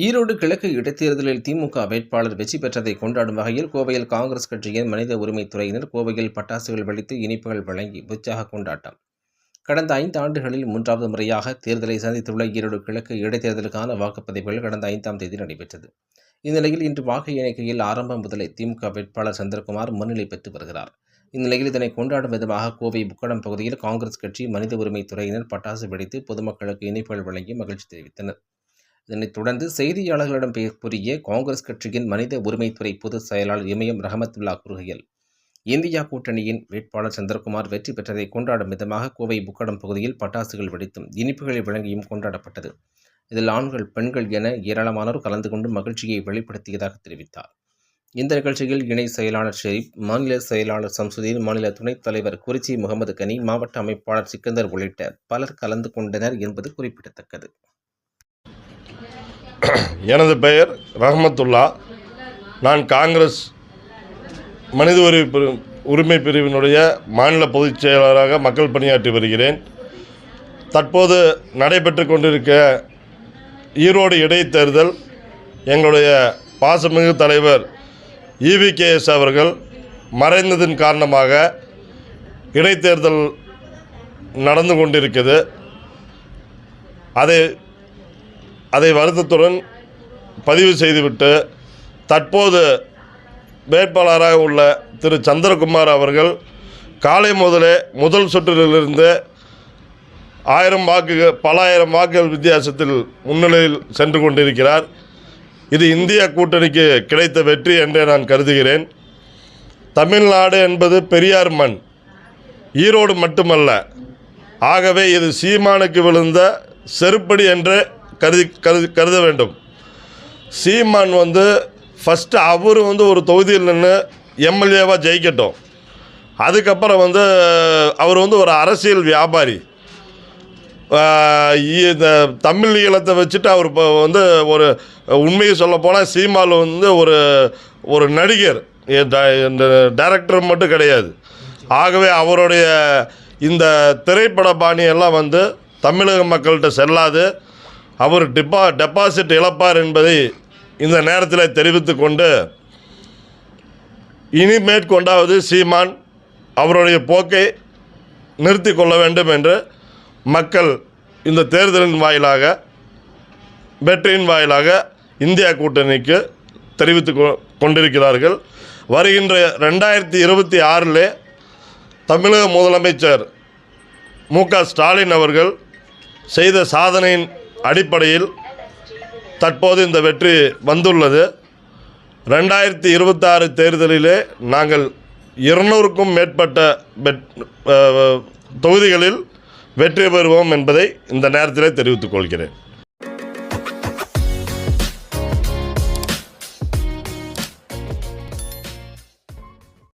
ஈரோடு கிழக்கு இடைத்தேர்தலில் திமுக வேட்பாளர் வெற்றி பெற்றதை கொண்டாடும் வகையில் கோவையில் காங்கிரஸ் கட்சியின் மனித உரிமைத்துறையினர் கோவையில் பட்டாசுகள் வெடித்து இனிப்புகள் வழங்கி உற்சாக கொண்டாட்டம். கடந்த 5 ஆண்டுகளில் 3வது முறையாக தேர்தலை சந்தித்துள்ள ஈரோடு கிழக்கு இடைத்தேர்தலுக்கான வாக்குப்பதிவுகள் கடந்த 5ஆம் தேதி நடைபெற்றது. இந்நிலையில் இன்று வாக்கு எண்ணிக்கையில் ஆரம்பம் முதலே திமுக வேட்பாளர் சந்திரகுமார் முன்னிலை பெற்று வருகிறார். இந்நிலையில் இதனை கொண்டாடும் விதமாக கோவை புக்கடம் பகுதியில் காங்கிரஸ் கட்சி மனித உரிமைத்துறையினர் பட்டாசு வெடித்து பொதுமக்களுக்கு இனிப்புகள் வழங்கி மகிழ்ச்சி தெரிவித்தனர். இதனைத் தொடர்ந்து செய்தியாளர்களிடம் கூறிய காங்கிரஸ் கட்சியின் மனித உரிமைத்துறை பொதுச் செயலாளர் இமயம் ரஹமத்துல்லா கூறுகையில், இந்தியா கூட்டணியின் வேட்பாளர் சந்திரகுமார் வெற்றி பெற்றதை கொண்டாடும் விதமாக கோவை புக்கடம் பகுதியில் பட்டாசுகள் வெடித்தும் இனிப்புகளை வழங்கியும் கொண்டாடப்பட்டது. இதில் ஆண்கள், பெண்கள் என ஏராளமானோர் கலந்து கொண்டு மகிழ்ச்சியை வெளிப்படுத்தியதாக தெரிவித்தார். இந்த நிகழ்ச்சியில் இணை செயலாளர் ஷெரீப், மாநில செயலாளர் சம்சுதீன், மாநில துணைத் தலைவர் குறிச்சி முகமது கனி, மாவட்ட அமைப்பாளர் சிக்கந்தர் உள்ளிட்ட பலர் கலந்து கொண்டனர் என்பது குறிப்பிடத்தக்கது. எனது பெயர் ரஹமத்துல்லா. நான் காங்கிரஸ் மனித உரிமை பிரிவினுடைய மாநில பொதுச் செயலாளராக மக்கள் பணியாற்றி வருகிறேன். தற்போது நடைபெற்று கொண்டிருக்க ஈரோடு இடைத்தேர்தல் எங்களுடைய பாசமிகு தலைவர் EVKS அவர்கள் மறைந்ததன் காரணமாக இடைத்தேர்தல் நடந்து கொண்டிருக்கிறது. அதை வருத்தத்துடன் பதிவு செய்துவிட்டு தற்போது வேட்பாளராக உள்ள திரு சந்திரகுமார் அவர்கள் காலை முதலே முதல் சுற்றிலிருந்து பல ஆயிரம் வாக்குகள் வித்தியாசத்தில் முன்னிலையில் சென்று கொண்டிருக்கிறார். இது இந்திய கூட்டணிக்கு கிடைத்த வெற்றி என்றே நான் கருதுகிறேன். தமிழ்நாடு என்பது பெரியார் மண், ஈரோடு மட்டுமல்ல. ஆகவே இது சீமானுக்கு விழுந்த செருப்படி என்று கருத வேண்டும். சீமான் ஃபஸ்ட்டு அவர் ஒரு தொகுதியில் நின்று எம்எல்ஏவாக ஜெயிக்கட்டும். அதுக்கப்புறம் அவர் ஒரு அரசியல் வியாபாரி. இந்த தமிழ் ஈழத்தை வச்சுட்டு அவர் இப்போ ஒரு உண்மையை சொல்ல போனால் சீமான் ஒரு நடிகர், டைரக்டர் மட்டும் கிடையாது. ஆகவே அவருடைய இந்த திரைப்பட பாணியெல்லாம் தமிழக மக்கள்கிட்ட செல்லாது. அவர் டெபாசிட் இழப்பார் என்பதை இந்த நேரத்தில் தெரிவித்து கொண்டு, இனி மேற்கொண்டாவது சீமான் அவருடைய போக்கை நிறுத்தி கொள்ள வேண்டும் என்று மக்கள் இந்த தேர்தலின் வாயிலாக, வெற்றியின் வாயிலாக இந்தியா கூட்டணிக்கு தெரிவித்து கொண்டிருக்கிறார்கள். வருகின்ற 2026 தமிழக முதலமைச்சர் MK ஸ்டாலின் அவர்கள் செய்த சாதனையின் அடிப்படையில் தற்போது இந்த வெற்றி வந்துள்ளது. 2026 தேர்தலிலே நாங்கள் 200க்கும் மேற்பட்ட தொகுதிகளில் வெற்றி பெறுவோம் என்பதை இந்த நேரத்திலே தெரிவித்துக் கொள்கிறேன்.